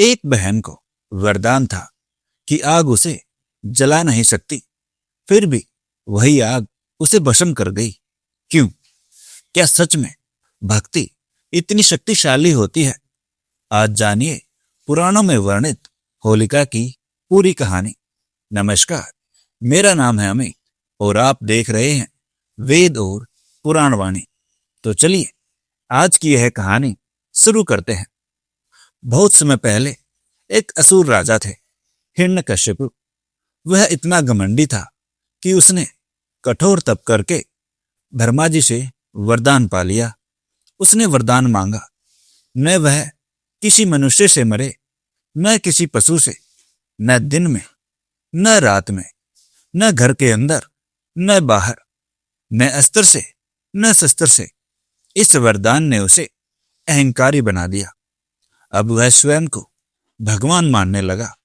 एक बहन को वरदान था कि आग उसे जला नहीं सकती, फिर भी वही आग उसे भस्म कर गई। क्यों? क्या सच में भक्ति इतनी शक्तिशाली होती है? आज जानिए पुराणों में वर्णित होलिका की पूरी कहानी। नमस्कार, मेरा नाम है अमित और आप देख रहे हैं वेद और पुराण वाणी। तो चलिए आज की यह कहानी शुरू करते हैं। बहुत समय पहले एक असुर राजा थे, हिरण्यकश्यप। वह इतना घमंडी था कि उसने कठोर तप करके ब्रह्मा जी से वरदान पा लिया। उसने वरदान मांगा, न वह किसी मनुष्य से मरे, न किसी पशु से, न दिन में, न रात में, न घर के अंदर, न बाहर, न अस्त्र से, न शस्त्र से। इस वरदान ने उसे अहंकारी बना दिया। अब वह स्वयं को भगवान मानने लगा।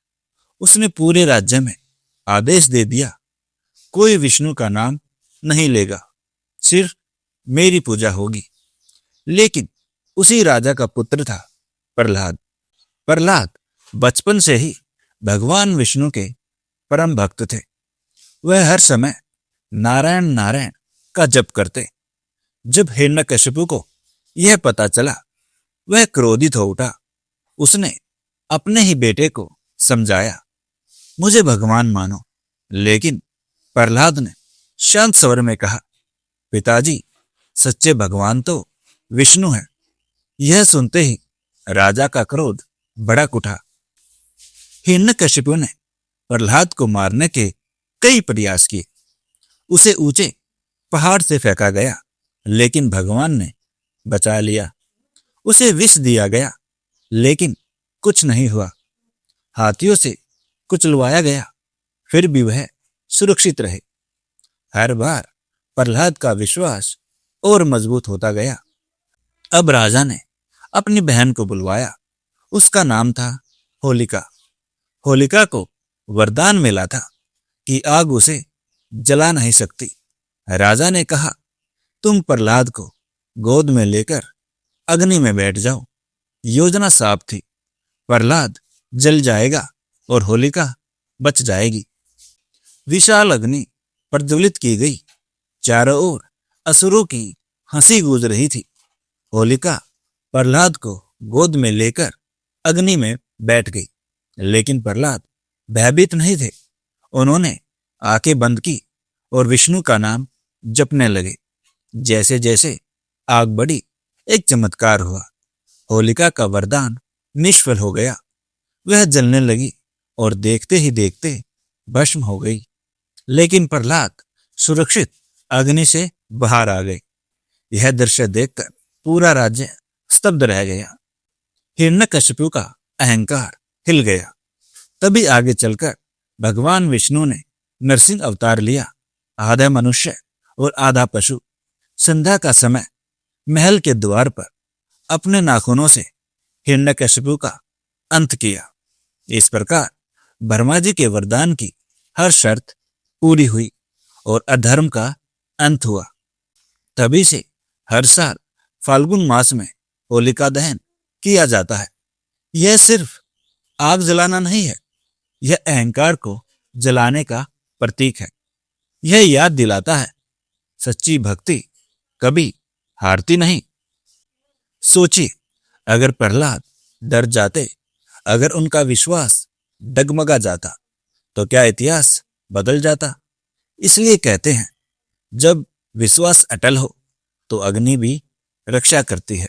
उसने पूरे राज्य में आदेश दे दिया, कोई विष्णु का नाम नहीं लेगा, सिर्फ मेरी पूजा होगी। लेकिन उसी राजा का पुत्र था प्रहलाद। प्रहलाद बचपन से ही भगवान विष्णु के परम भक्त थे। वह हर समय नारायण नारायण का जप करते। जब हिरण्यकश्यप को यह पता चला, वह क्रोधित हो उठा। उसने अपने ही बेटे को समझाया, मुझे भगवान मानो। लेकिन प्रहलाद ने शांत स्वर में कहा, पिताजी, सच्चे भगवान तो विष्णु है। यह सुनते ही राजा का क्रोध भड़क उठा। हिरण्यकश्यप ने प्रहलाद को मारने के कई प्रयास किए। उसे ऊंचे पहाड़ से फेंका गया, लेकिन भगवान ने बचा लिया। उसे विष दिया गया, लेकिन कुछ नहीं हुआ। हाथियों से कुचलवाया गया, फिर भी वह सुरक्षित रहे। हर बार प्रहलाद का विश्वास और मजबूत होता गया। अब राजा ने अपनी बहन को बुलवाया। उसका नाम था होलिका। होलिका को वरदान मिला था कि आग उसे जला नहीं सकती। राजा ने कहा, तुम प्रहलाद को गोद में लेकर अग्नि में बैठ जाओ। योजना साफ थी, प्रहलाद जल जाएगा और होलिका बच जाएगी। विशाल अग्नि प्रज्वलित की गई। चारों ओर असुरों की हंसी गूंज रही थी। होलिका प्रहलाद को गोद में लेकर अग्नि में बैठ गई, लेकिन प्रहलाद भयभीत नहीं थे। उन्होंने आंखें बंद की और विष्णु का नाम जपने लगे। जैसे जैसे आग बढ़ी, एक चमत्कार हुआ। होलिका का वरदान निष्फल हो गया। वह जलने लगी और देखते ही देखते भस्म हो गई। लेकिन प्रहलाद सुरक्षित अग्नि से बाहर आ गए। यह दृश्य देखकर पूरा राज्य स्तब्ध रह गया। हिरण्यकश्यप का अहंकार हिल गया। तभी आगे चलकर भगवान विष्णु ने नरसिंह अवतार लिया, आधा मनुष्य और आधा पशु। संध्या का समय महल के द्वार पर अपने नाखूनों से हिरण्यकश्यप का अंत किया। इस प्रकार ब्रह्मा जी के वरदान की हर शर्त पूरी हुई और अधर्म का अंत हुआ। तभी से हर साल फाल्गुन मास में होलिका दहन किया जाता है। यह सिर्फ आग जलाना नहीं है, यह अहंकार को जलाने का प्रतीक है। यह याद दिलाता है, सच्ची भक्ति कभी हारती नहीं। सोचिए, अगर प्रहलाद डर जाते, अगर उनका विश्वास डगमगा जाता, तो क्या इतिहास बदल जाता? इसलिए कहते हैं, जब विश्वास अटल हो तो अग्नि भी रक्षा करती है।